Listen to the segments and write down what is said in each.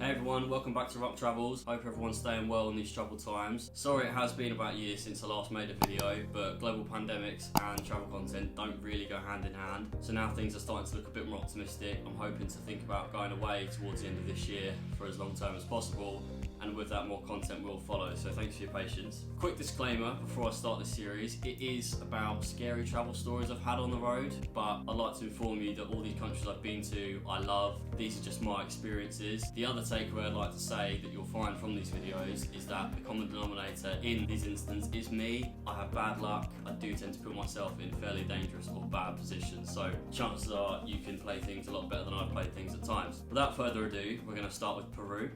Hey everyone, welcome back to Rock Travels. Hope everyone's staying well in these troubled times. Sorry it has been about a year since I last made a video, but global pandemics and travel content don't really go hand in hand. So now things are starting to look a bit more optimistic. I'm hoping to think about going away towards the end of this year for as long term as possible. And with that, more content will follow, so thanks for your patience. Quick disclaimer before I start this series, it is about scary travel stories I've had on the road, but I'd like to inform you that all these countries I've been to, I love. These are just my experiences. The other takeaway I'd like to say that you'll find from these videos is that the common denominator in these instances is me. I have bad luck. I do tend to put myself in fairly dangerous or bad positions, so chances are you can play things a lot better than I've played things at times. Without further ado, we're going to start with Peru.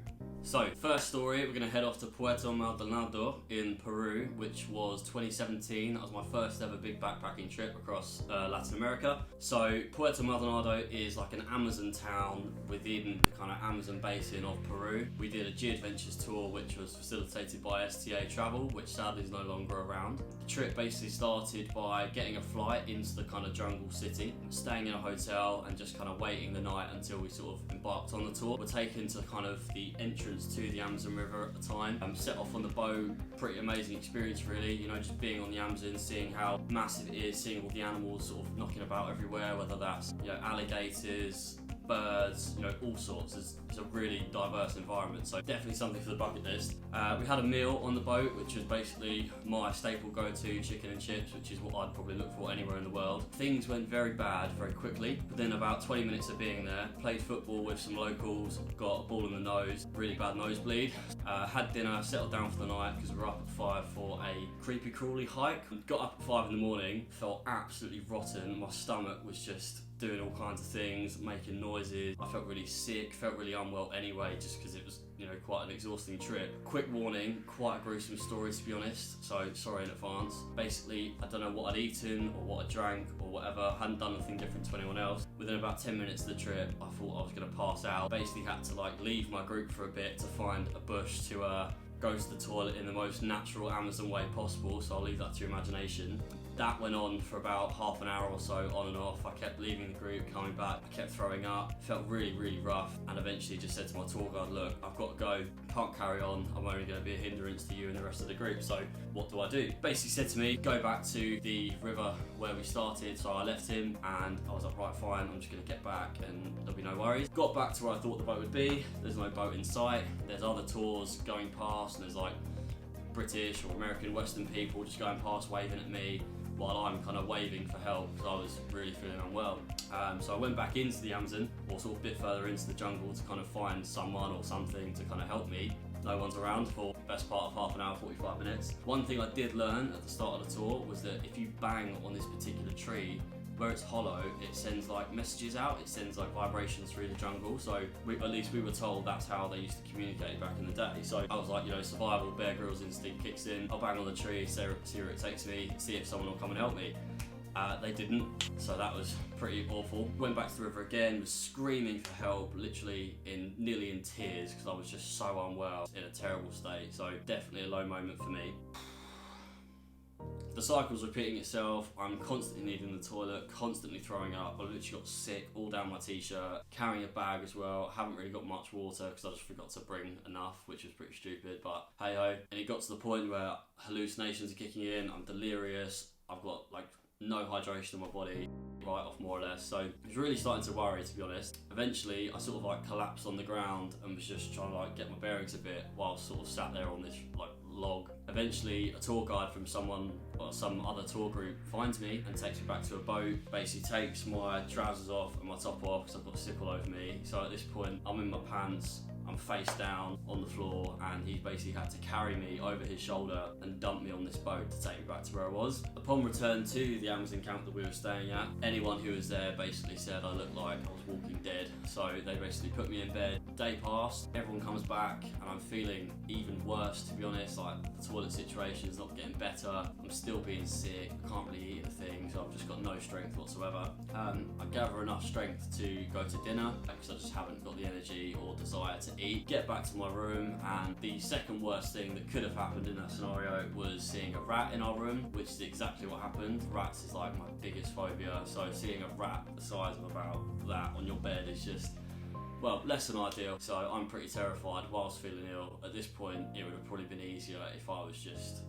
So, first story, we're going to head off to Puerto Maldonado in Peru, which was 2017. That was my first ever big backpacking trip across Latin America. So, Puerto Maldonado is like an Amazon town within the kind of Amazon basin of Peru. We did a G-Adventures tour, which was facilitated by STA Travel, which sadly is no longer around. The trip basically started by getting a flight into the kind of jungle city, staying in a hotel and just kind of waiting the night until we sort of embarked on the tour. We're taken to kind of the entrance to the Amazon River at the time. Set off on the boat, pretty amazing experience really, you know, just being on the Amazon, seeing how massive it is, seeing all the animals sort of knocking about everywhere, whether that's, you know, alligators, birds, you know, all sorts. It's a really diverse environment, so definitely something for the bucket list. We had a meal on the boat, which was basically my staple go-to, chicken and chips, which is what I'd probably look for anywhere in the world. Things went very bad very quickly. Within about 20 minutes of being there, played football with some locals, got a ball in the nose, really bad nosebleed. Had dinner, settled down for the night because we were up at 5 for a creepy crawly hike. Got up at 5 in the morning, felt absolutely rotten. My stomach was just doing all kinds of things, making noises. I felt really sick, felt really unwell anyway, just because it was, you know, quite an exhausting trip. Quick warning, quite a gruesome story to be honest, so sorry in advance. Basically, I don't know what I'd eaten or what I drank or whatever, hadn't done anything different to anyone else. Within about 10 minutes of the trip, I thought I was going to pass out. Basically had to like leave my group for a bit to find a bush to go to the toilet in the most natural Amazon way possible, so I'll leave that to your imagination. That went on for about half an hour or so, on and off. I kept leaving the group, coming back, I kept throwing up, felt really, really rough, and eventually just said to my tour guide, look, I've got to go, can't carry on, I'm only going to be a hindrance to you and the rest of the group, so what do I do? Basically said to me, go back to the river where we started, so I left him, and I was like, right, fine, I'm just going to get back, and there'll be no worries. Got back to where I thought the boat would be, there's no boat in sight, there's other tours going past, and there's like British or American Western people just going past waving at me, while I'm kind of waving for help because I was really feeling unwell. So I went back into the Amazon, or sort of a bit further into the jungle to kind of find someone or something to kind of help me. No one's around for the best part of half an hour, 45 minutes. One thing I did learn at the start of the tour was that if you bang on this particular tree, where it's hollow, it sends like messages out, it sends like vibrations through the jungle, so at least we were told that's how they used to communicate back in the day. So I was like, you know, survival, Bear Grylls instinct kicks in, I'll bang on the tree, see where it takes me, see if someone will come and help me. They didn't, so that was pretty awful. Went back to the river again, was screaming for help, literally nearly in tears because I was just so unwell, in a terrible state, so definitely a low moment for me. The cycle's repeating itself, I'm constantly needing the toilet, constantly throwing up, I literally got sick all down my t-shirt, carrying a bag as well, haven't really got much water because I just forgot to bring enough, which was pretty stupid, but hey ho. And it got to the point where hallucinations are kicking in, I'm delirious, I've got like no hydration in my body, right off more or less, so I was really starting to worry, to be honest. Eventually I sort of like collapsed on the ground and was just trying to like get my bearings a bit while sort of sat there on this like log. Eventually a tour guide from someone or some other tour group finds me and takes me back to a boat, basically takes my trousers off and my top off because I've got a sick all over me. So at this point I'm in my pants, I'm face down on the floor, and he basically had to carry me over his shoulder and dump me on this boat to take me back to where I was. Upon return to the Amazon camp that we were staying at, anyone who was there basically said I looked like I was walking dead, so they basically put me in bed. Day passed, everyone comes back, and I'm feeling even worse, to be honest. Like, the toilet situation is not getting better, I'm still being sick, I can't really eat a thing, so I've just got no strength whatsoever. I gather enough strength to go to dinner because I just haven't got the energy or desire to eat. Get back to my room, and the second worst thing that could have happened in that scenario was seeing a rat in our room, which is exactly what happened. Rats is like my biggest phobia, so seeing a rat the size of about that on your bed is just well, less than ideal. So I'm pretty terrified whilst feeling ill. At this point, it would have probably been easier if I was just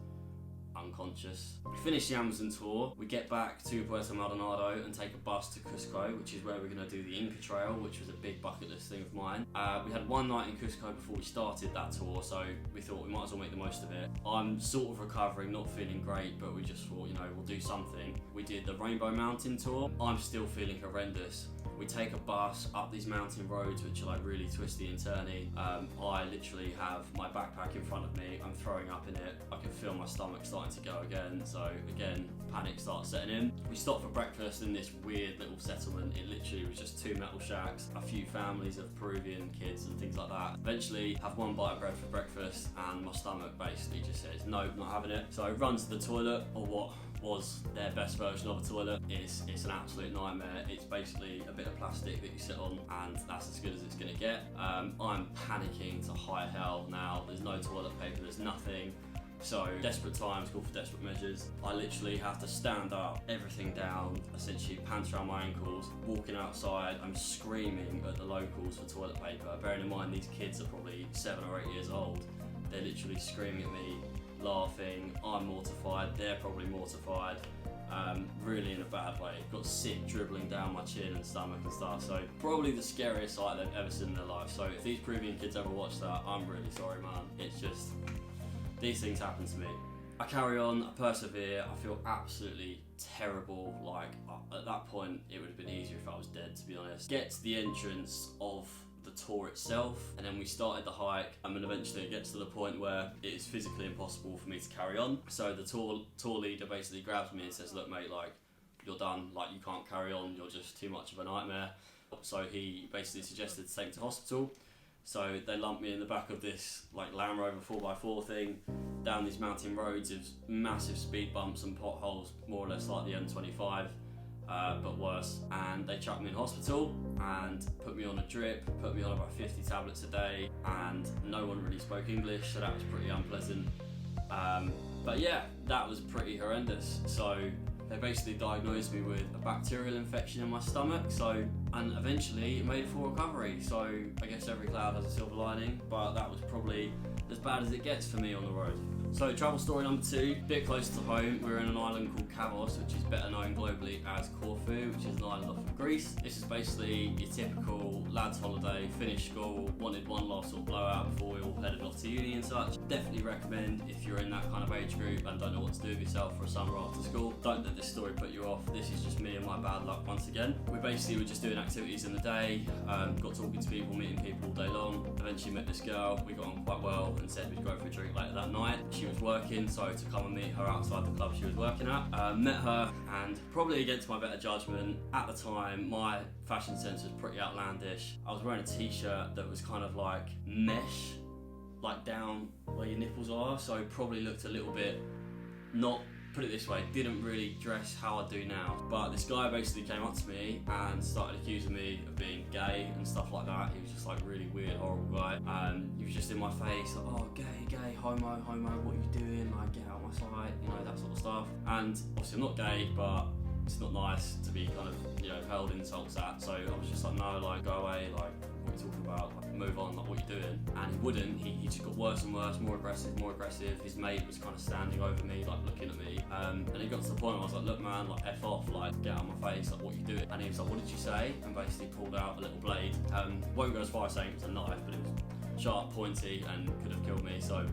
unconscious. We finish the Amazon tour, we get back to Puerto Maldonado and take a bus to Cusco, which is where we're going to do the Inca Trail, which was a big bucket list thing of mine. We had one night in Cusco before we started that tour, so we thought we might as well make the most of it. I'm sort of recovering, not feeling great, but we just thought, you know, we'll do something. We did the Rainbow Mountain tour. I'm still feeling horrendous. We take a bus up these mountain roads, which are like really twisty and turny. I literally have my backpack in front of me. I'm throwing up in it. I can feel my stomach starting to go again. So again, panic starts setting in. We stopped for breakfast in this weird little settlement. It literally was just 2 metal shacks, a few families of Peruvian kids and things like that. Eventually have one bite of bread for breakfast and my stomach basically just says, nope, not having it. So I run to the toilet, or what was their best version of a toilet. It's an absolute nightmare. It's basically a bit of plastic that you sit on, and that's as good as it's gonna get. I'm panicking to high hell now. There's no toilet paper, there's nothing. So desperate times call for desperate measures. I literally have to stand up, everything down, essentially pants around my ankles, walking outside. I'm screaming at the locals for toilet paper. Bearing in mind these kids are probably 7 or 8 years old. They're literally screaming at me, laughing. I'm mortified, they're probably mortified, really in a bad way. Got sick dribbling down my chin and stomach and stuff. So probably the scariest sight they've ever seen in their life. So if these Peruvian kids ever watch that, I'm really sorry, man. It's just, these things happen to me. I carry on, I persevere, I feel absolutely terrible. Like at that point it would have been easier if I was dead, to be honest. Get to the entrance of the tour itself, and then we started the hike, and then eventually it gets to the point where it is physically impossible for me to carry on. So the tour leader basically grabs me and says, look mate, like you're done, like you can't carry on, you're just too much of a nightmare. So he basically suggested to take me to hospital. So they lumped me in the back of this like Land Rover 4x4 thing down these mountain roads. It was massive speed bumps and potholes, more or less like the M25. But worse, and they chucked me in hospital and put me on a drip, put me on about 50 tablets a day, and no one really spoke English, so that was pretty unpleasant. But yeah, that was pretty horrendous. So they basically diagnosed me with a bacterial infection in my stomach, and eventually it made a full recovery. So I guess every cloud has a silver lining, but that was probably as bad as it gets for me on the road. So travel story number 2, a bit closer to home. We're in an island called Kavos, which is better known globally as Corfu, which is an island off of Greece. This is basically your typical lads holiday, finished school, wanted one last sort of blowout before we all headed off to uni and such. Definitely recommend if you're in that kind of age group and don't know what to do with yourself for a summer after school. Don't let this story put you off. This is just me and my bad luck once again. We basically were just doing activities in the day, got talking to people, meeting people all day long. Eventually met this girl, we got on quite well and said we'd go for a drink later that night. She was working, so to come and meet her outside the club she was working at. Met her, and probably against my better judgment, at the time my fashion sense was pretty outlandish. I was wearing a t-shirt that was kind of like mesh, like down where your nipples are, so probably looked a little bit, not, put it this way, didn't really dress how I do now. But this guy basically came up to me and started accusing me of being gay and stuff like that. He was just like really weird, horrible guy. He was just in my face, like, oh, gay, homo, what are you doing? Like, get out of my sight, you know, that sort of stuff. And obviously I'm not gay, but it's not nice to be kind of, you know, hurled insults at. So I was just like, no, like, go away, like, what are you talking about? Like, move on, like, what are you doing? And he wouldn't. He just got worse and worse, more aggressive. His mate was kind of standing over me, like, looking at me. And it got to the point where I was like, look, man, like, F off, like, get out of my face, like, what are you doing? And he was like, what did you say? And basically pulled out a little blade. Won't go as far as saying it was a knife, but it was sharp, pointy, and could have killed me, so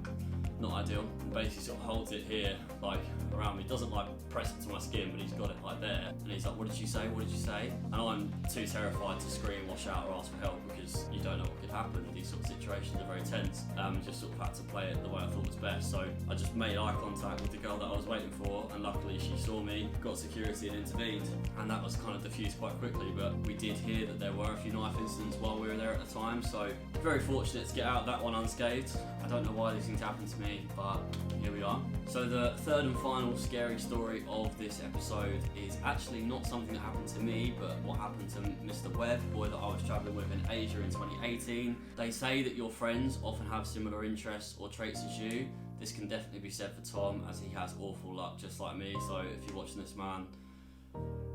not ideal. And basically sort of holds it here, like, around me. Doesn't, like, press it to my skin, but he's got it, like, there. And he's like, what did you say? What did you say? And I'm too terrified to scream or shout or ask for help, because you don't know what could happen. These sort of situations are very tense. Just sort of had to play it the way I thought was best. So I just made eye contact with the girl that I was waiting for, and luckily she saw me, got security and intervened. And that was kind of diffused quite quickly, but we did hear that there were a few knife incidents while we were there at the time, so very fortunate to get out that one unscathed. I don't know why these things happen to me, but here we are. So the third and final scary story of this episode is actually not something that happened to me, but what happened to Mr. Webb, the boy that I was travelling with in Asia in 2018. They say that your friends often have similar interests or traits as you. This can definitely be said for Tom, as he has awful luck just like me. So if you're watching this, man,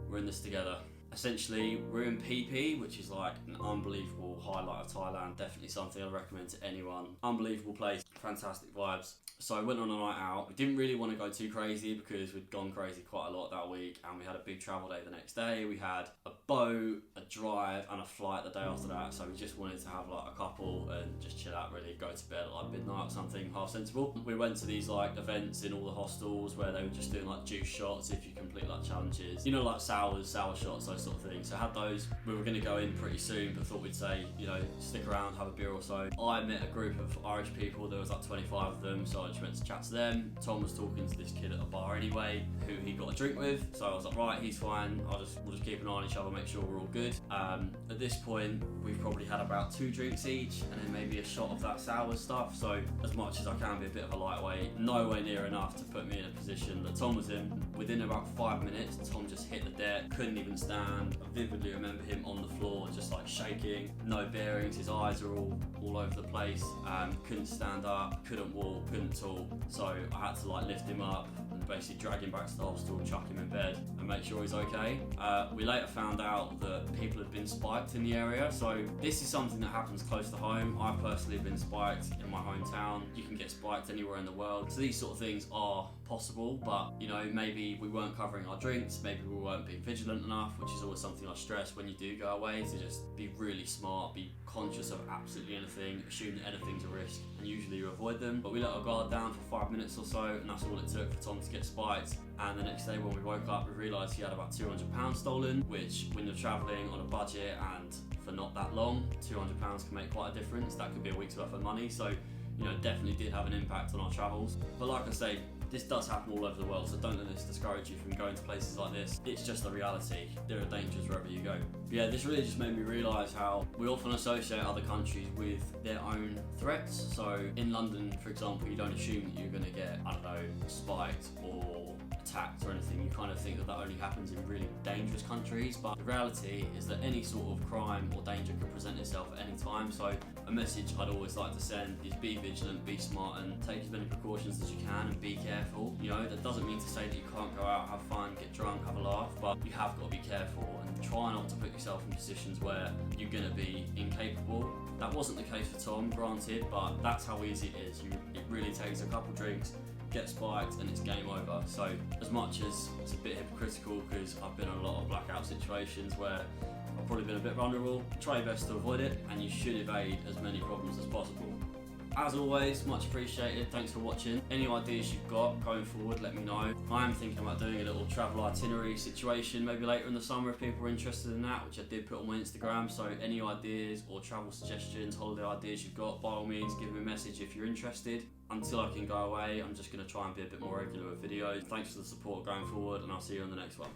we're in this together. Essentially, we're in PP, which is like an unbelievable highlight of Thailand. Definitely something I recommend to anyone. Unbelievable place, fantastic vibes. So I went on a night out. We didn't really want to go too crazy because we'd gone crazy quite a lot that week, and we had a big travel day the next day. We had a boat, a drive, and a flight the day after that. So we just wanted to have like a couple and just chill out, really, go to bed at like midnight or something, half sensible. We went to these like events in all the hostels where they were just doing like juice shots if you complete like challenges. You know, like sour shots, those sort of things. So I had those. We were going to go in pretty soon, but thought we'd say, you know, stick around, have a beer or so. I met a group of Irish people. There was like 25 of them, so I just went to chat to them. Tom was talking to this kid at a bar anyway, who he got a drink with. So I was like, right, he's fine. We'll just keep an eye on each other, make sure we're all good. At this point, we've probably had about 2 drinks each, and then maybe a shot of that sour stuff. So as much as I can be a bit of a lightweight, nowhere near enough to put me in a position that Tom was in. Within about 5 minutes, Tom just hit the deck, couldn't even stand. I vividly remember him on the floor, just like shaking, no bearings. His eyes are all over the place. Couldn't stand up, couldn't walk, couldn't talk. So I had to like lift him up and basically drag him back to the hospital, chuck him in bed and make sure he's okay. We later found out that people had been spiked in the area. So this is something that happens close to home. I personally have been spiked in my hometown. You can get spiked anywhere in the world. So these sort of things are possible, but you know, maybe we weren't covering our drinks, maybe we weren't being vigilant enough, which is always something I stress when you do go away, to just be really smart, be conscious of absolutely anything, assume that anything's a risk, and usually you avoid them. But we let our guard down for 5 minutes or so, and that's all it took for Tom to get spiked. And the next day when we woke up, we realised he had about £200 stolen, which when you're travelling on a budget and for not that long, £200 can make quite a difference. That could be a week's worth of money. So, you know, definitely did have an impact on our travels. But like I say, this does happen all over the world, so don't let this discourage you from going to places like this. It's just the reality. There are dangers wherever you go. But yeah, this really just made me realise how we often associate other countries with their own threats. So in London, for example, you don't assume that you're going to get, I don't know, spiked or attacked or anything. You kind of think that that only happens in really dangerous countries, but the reality is that any sort of crime or danger can present itself at any time. So a message I'd always like to send is be vigilant, be smart, and take as many precautions as you can, and be careful. You know, that doesn't mean to say that you can't go out, have fun, get drunk, have a laugh, but you have got to be careful and try not to put yourself in positions where you're going to be incapable. That wasn't the case for Tom, granted, but that's how easy it is. It really takes a couple drinks, get spiked, and it's game over. So as much as it's a bit hypocritical, because I've been in a lot of blackout situations where I've probably been a bit vulnerable, try your best to avoid it, and you should evade as many problems as possible. As always, much appreciated. Thanks for watching. Any ideas you've got going forward, let me know. I am thinking about doing a little travel itinerary situation maybe later in the summer if people are interested in that, which I did put on my Instagram. So any ideas or travel suggestions, holiday ideas you've got, by all means give me a message if you're interested. Until I can go away, I'm just going to try and be a bit more regular with videos. Thanks for the support going forward, and I'll see you on the next one.